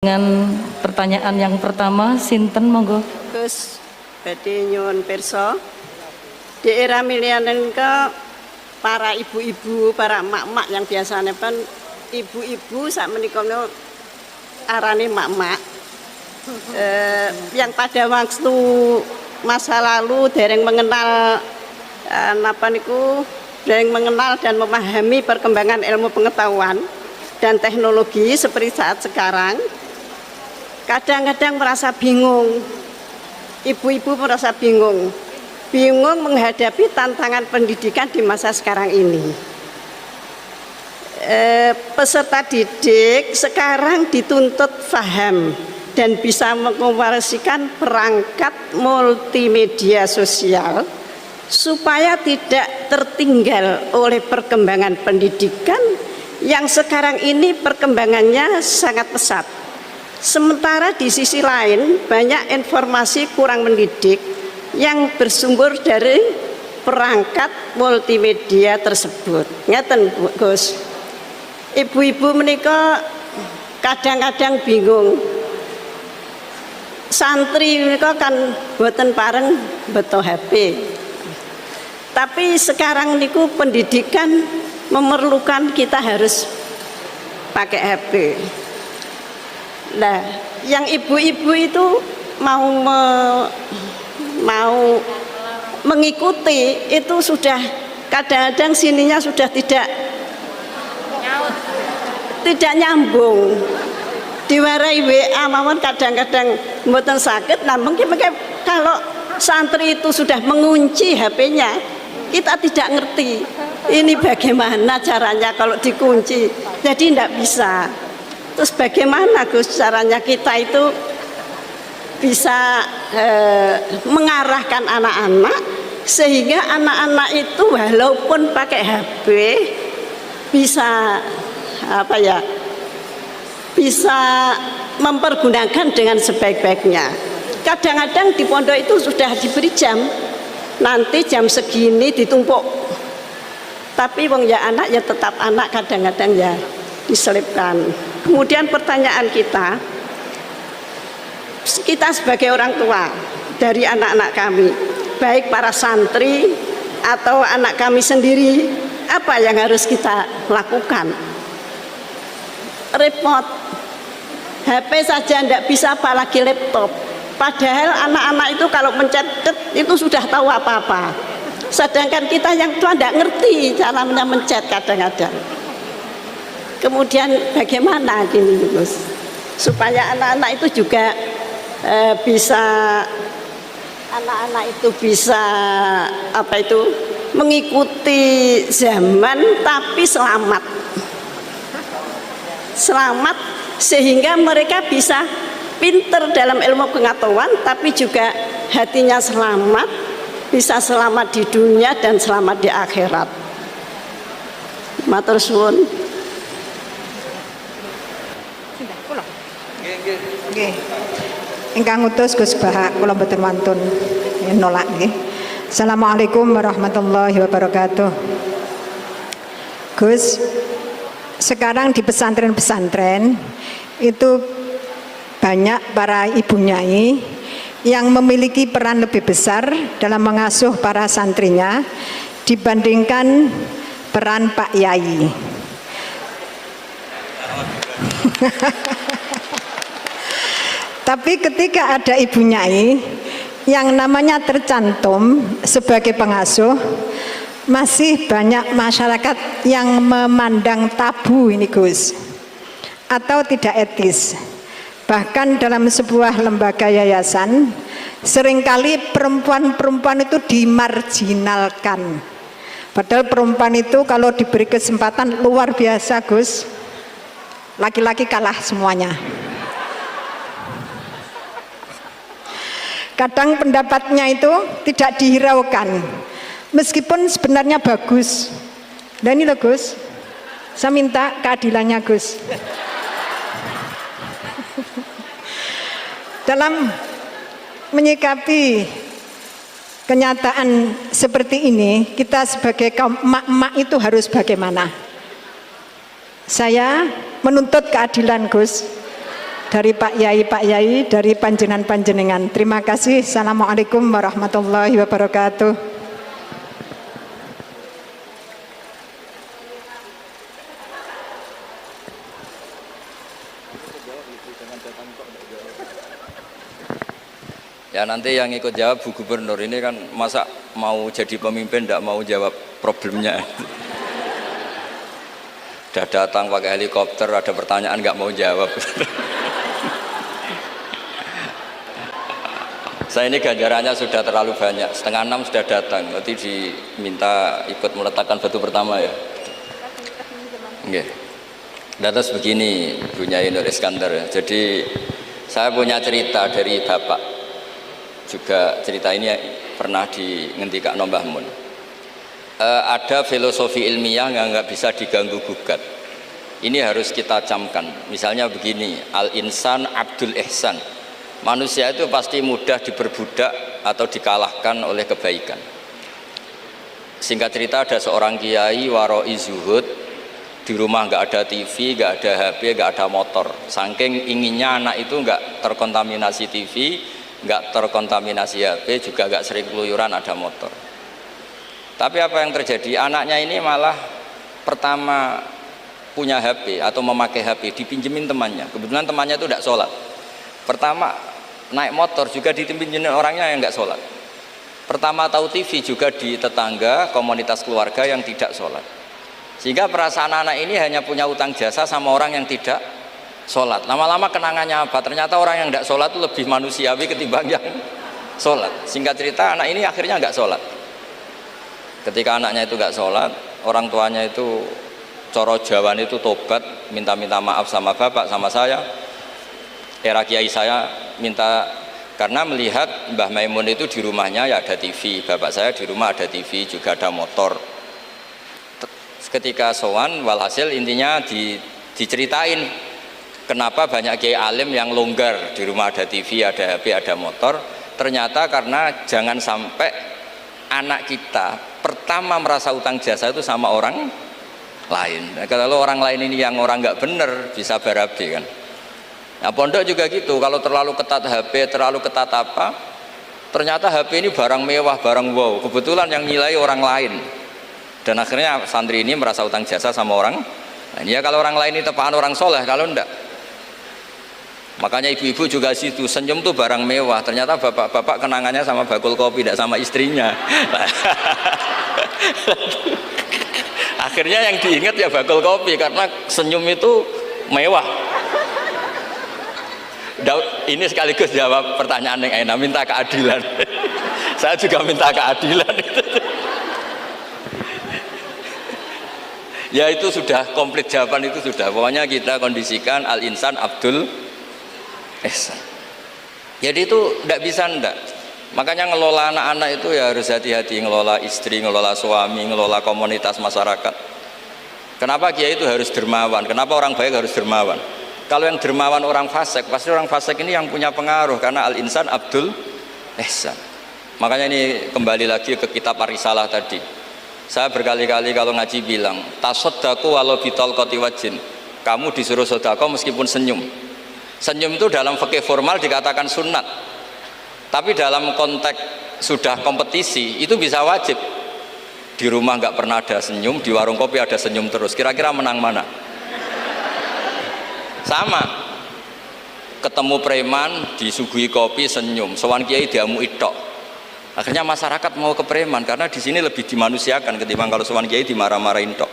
Dengan pertanyaan yang pertama, sinten monggo. Gus badhe nyuwun pirsa, di era milenial ke para ibu-ibu, para emak-emak yang biasanya kan ibu-ibu sak menika arane emak-emak yang pada waktu masa lalu dereng mengenal dereng mengenal dan memahami perkembangan ilmu pengetahuan dan teknologi seperti saat sekarang. Kadang-kadang merasa bingung, ibu-ibu merasa bingung menghadapi tantangan pendidikan di masa sekarang ini. Peserta didik sekarang dituntut paham dan bisa mengoperasikan perangkat multimedia sosial supaya tidak tertinggal oleh perkembangan pendidikan yang sekarang ini perkembangannya sangat pesat. Sementara di sisi lain banyak informasi kurang mendidik yang bersumber dari perangkat multimedia tersebut. Ngeten Gus, ibu-ibu menika kadang-kadang bingung. Santri menika kan boten pareng beto HP. Tapi sekarang niku pendidikan memerlukan kita harus pakai HP. Nah, yang ibu-ibu itu mau mengikuti itu sudah kadang-kadang sininya sudah tidak nyambung. Diwarai WA mawon kadang-kadang mboten sakit, nah mungkin kalau santri itu sudah mengunci HP-nya, kita tidak ngerti ini bagaimana caranya kalau dikunci, jadi tidak bisa. Terus bagaimana Gus caranya kita itu bisa mengarahkan anak-anak sehingga anak-anak itu walaupun pakai HP bisa bisa mempergunakan dengan sebaik-baiknya. Kadang-kadang di pondok itu sudah diberi jam, nanti jam segini ditumpuk, tapi wong ya anak ya tetap anak, kadang-kadang ya diselipkan. Kemudian pertanyaan kita sebagai orang tua dari anak-anak kami, baik para santri atau anak kami sendiri, apa yang harus kita lakukan? Repot, HP saja tidak bisa, apalagi laptop. Padahal anak-anak itu kalau mencet itu sudah tahu apa-apa, sedangkan kita yang tua tidak ngerti caranya mencet kadang-kadang. Kemudian bagaimana gini Gus, supaya anak-anak itu juga bisa mengikuti zaman tapi selamat sehingga mereka bisa pinter dalam ilmu pengetahuan tapi juga hatinya selamat, bisa selamat di dunia dan selamat di akhirat. Matur suwun. Nggih. Ingkang ngutus Gus Bahak kula mboten wantun nolak nggih. Assalamualaikum warahmatullahi wabarakatuh. Gus, sekarang di pesantren-pesantren itu banyak para ibu nyai yang memiliki peran lebih besar dalam mengasuh para santrinya dibandingkan peran Pak Yai. Tapi ketika ada ibu nyai yang namanya tercantum sebagai pengasuh, masih banyak masyarakat yang memandang tabu ini Gus, atau tidak etis. Bahkan dalam sebuah lembaga yayasan, seringkali perempuan-perempuan itu dimarginalkan. Padahal perempuan itu kalau diberi kesempatan luar biasa Gus, laki-laki kalah semuanya. Kadang pendapatnya itu tidak dihiraukan, meskipun sebenarnya bagus. Dan ini loh Gus, saya minta keadilannya Gus. Dalam menyikapi kenyataan seperti ini, kita sebagai kaum emak-emak itu harus bagaimana? Saya menuntut keadilan Gus. dari Pak Yai, dari panjenengan-panjenengan. Terima kasih. Assalamualaikum warahmatullahi wabarakatuh. Ya nanti yang ikut jawab Bu Gubernur ini kan masa mau jadi pemimpin tidak mau jawab problemnya. Udah datang pakai helikopter, ada pertanyaan nggak mau jawab. Saya ini ganjarannya sudah terlalu banyak, 5:30 sudah datang, nanti diminta ikut meletakkan batu pertama ya. Oke. Dan terus begini Bu Nyai Nur Iskandar ya. Jadi saya punya cerita dari Bapak. Juga cerita ini pernah ngendikak Mbah Mun. Ada filosofi ilmiah yang nggak bisa diganggu gugat. Ini harus kita camkan. Misalnya begini, al-insan abdul ihsan. Manusia itu pasti mudah diperbudak atau dikalahkan oleh kebaikan. Singkat cerita ada seorang kiai waroi zuhud, di rumah nggak ada TV, nggak ada HP, nggak ada motor. Saking inginnya anak itu nggak terkontaminasi TV, nggak terkontaminasi HP, juga nggak sering keluyuran ada motor. Tapi apa yang terjadi? Anaknya ini malah pertama punya HP atau memakai HP dipinjemin temannya. Kebetulan temannya itu tidak sholat. Pertama naik motor juga dipinjemin orangnya yang nggak sholat. Pertama tahu TV juga di tetangga, komunitas keluarga yang tidak sholat. Sehingga perasaan anak ini hanya punya utang jasa sama orang yang tidak sholat. Lama-lama kenangannya apa? Ternyata orang yang tidak sholat itu lebih manusiawi ketimbang yang sholat. Singkat cerita anak ini akhirnya nggak sholat. Ketika anaknya itu nggak sholat, orang tuanya itu coro Jawan itu tobat, minta maaf sama bapak, sama saya. Era kiai saya minta, karena melihat Mbah Maimun itu di rumahnya ya ada TV, bapak saya di rumah ada TV, juga ada motor. Ketika sowan, walhasil intinya diceritain kenapa banyak kiai alim yang longgar, di rumah ada TV, ada HP, ada motor. Ternyata karena jangan sampai anak kita pertama merasa utang jasa itu sama orang lain. Nah, kalau orang lain ini yang orang nggak bener bisa berabe kan. Nah pondok juga gitu, kalau terlalu ketat HP, terlalu ketat apa, ternyata HP ini barang mewah, barang wow, kebetulan yang nilai orang lain. Dan akhirnya santri ini merasa utang jasa sama orang. Nah, ya kalau orang lain ini tepaan orang soleh, kalau enggak. Makanya ibu-ibu juga situ, senyum tuh barang mewah. Ternyata bapak-bapak kenangannya sama bakul kopi, tidak sama istrinya. Akhirnya yang diingat ya bakul kopi, karena senyum itu mewah. Ini sekaligus jawab pertanyaan yang enak, minta keadilan. Saya juga minta keadilan. Ya itu sudah komplit, jawaban itu sudah. Pokoknya kita kondisikan al-insan abdul ihsan. Jadi itu tidak bisa ndak. Makanya ngelola anak-anak itu ya harus hati-hati, ngelola istri, ngelola suami, ngelola komunitas masyarakat. Kenapa kiai itu harus dermawan? Kenapa orang baik harus dermawan? Kalau yang dermawan orang fasik, pasti orang fasik ini yang punya pengaruh, karena al-insan abdul ihsan. Makanya ini kembali lagi ke kitab Ar-Risalah tadi. Saya berkali-kali kalau ngaji bilang, tasodaku walau bitol koti wajin. Kamu disuruh sodako meskipun senyum. Senyum itu dalam fikih formal dikatakan sunnat, tapi dalam konteks sudah kompetisi itu bisa wajib. Di rumah nggak pernah ada senyum, di warung kopi ada senyum terus. Kira-kira menang mana? Sama. Ketemu preman disuguhi kopi senyum, sowan kiai diamu itok. Akhirnya masyarakat mau ke preman karena di sini lebih dimanusiakan ketimbang kalau sowan kiai dimarah-marahin tok.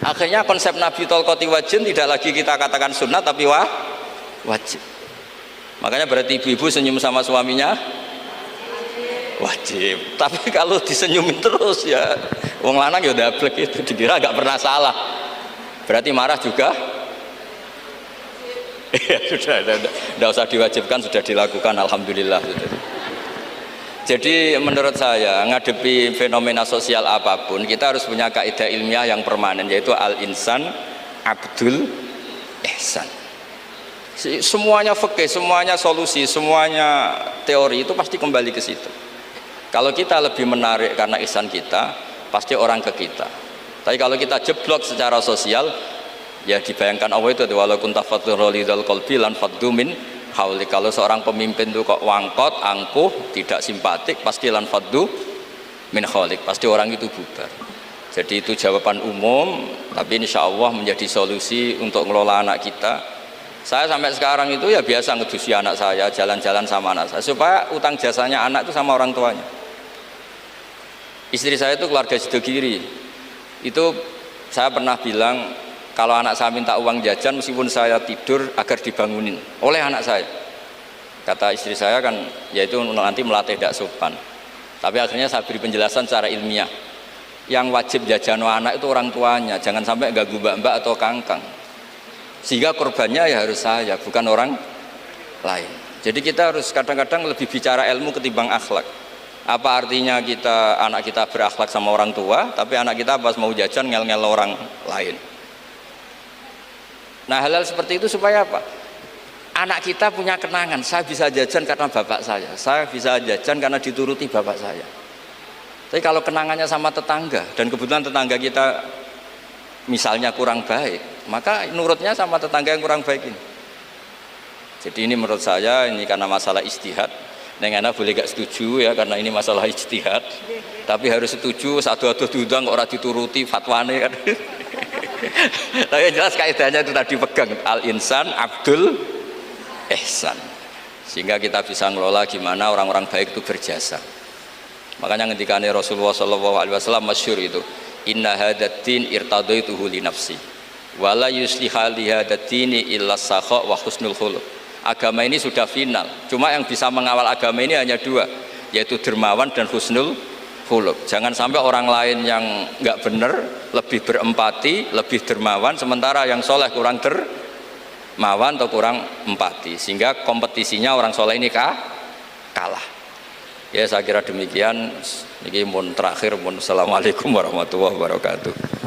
Akhirnya konsep Nabi Tolkoti Wajin tidak lagi kita katakan sunnah tapi wajib. Makanya berarti ibu-ibu senyum sama suaminya wajib. Tapi kalau disenyumin terus ya wong lanang ya dablek, itu dikira nggak pernah salah. Berarti marah juga. Ya sudah, tidak usah diwajibkan, sudah dilakukan, alhamdulillah. Jadi menurut saya ngadepi fenomena sosial apapun kita harus punya kaidah ilmiah yang permanen, yaitu al-insan abdul ihsan. Semuanya fikih, semuanya solusi, semuanya teori itu pasti kembali ke situ. Kalau kita lebih menarik karena ihsan kita, pasti orang ke kita. Tapi kalau kita jeblok secara sosial, Ya dibayangkan Allah itu walau kunta fadhlan ghalidhal qalbi lan faddu min haulik. Kalau seorang pemimpin itu kok wangkot, angkuh, tidak simpatik, pasti lan faddu min haulik, pasti orang itu bubar. Jadi itu jawaban umum, tapi insya Allah menjadi solusi untuk ngelola anak kita. Saya sampai sekarang itu ya biasa ngedusi anak saya, jalan-jalan sama anak saya, supaya utang jasanya anak itu sama orang tuanya. Istri saya itu keluarga Sidogiri, itu saya pernah bilang kalau anak saya minta uang jajan meskipun saya tidur agar dibangunin oleh anak saya. Kata istri saya kan yaitu nanti melatih tidak sopan, tapi akhirnya saya beri penjelasan secara ilmiah. Yang wajib jajano anak itu orang tuanya, jangan sampai ganggu mbak-mbak atau kangkang, sehingga korbannya ya harus saya, bukan orang lain. Jadi kita harus kadang-kadang lebih bicara ilmu ketimbang akhlak. Apa artinya anak kita berakhlak sama orang tua, tapi anak kita pas mau jajan ngel-ngel orang lain. Nah hal-hal seperti itu supaya apa? Anak kita punya kenangan, saya bisa jajan karena bapak saya bisa jajan karena dituruti bapak saya. Tapi kalau kenangannya sama tetangga, dan kebetulan tetangga kita misalnya kurang baik, maka nurutnya sama tetangga yang kurang baik ini. Jadi ini menurut saya, ini karena masalah ijtihad. Neng Ana boleh gak setuju ya, karena ini masalah ijtihad. Tapi harus setuju, satu-satu diundang orang dituruti fatwane kan. Tapi jelas kaidahnya itu tadi pegang, al-insan abdul ihsan. Sehingga kita bisa ngelola gimana orang-orang baik itu berjasa. Makanya ketika Rasulullah SAW masyhur itu, inna hadatin irtadaituhu li nafsi wala yusliha li hadatini illa sakha wa husnul khuluq. Agama ini sudah final, cuma yang bisa mengawal agama ini hanya dua, yaitu dermawan dan husnul khuluq. Jangan sampai orang lain yang nggak benar lebih berempati, lebih dermawan, sementara yang soleh kurang dermawan atau kurang empati, sehingga kompetisinya orang soleh ini kalah. Ya saya kira demikian. Ini mohon terakhir, mohon assalamualaikum warahmatullahi wabarakatuh.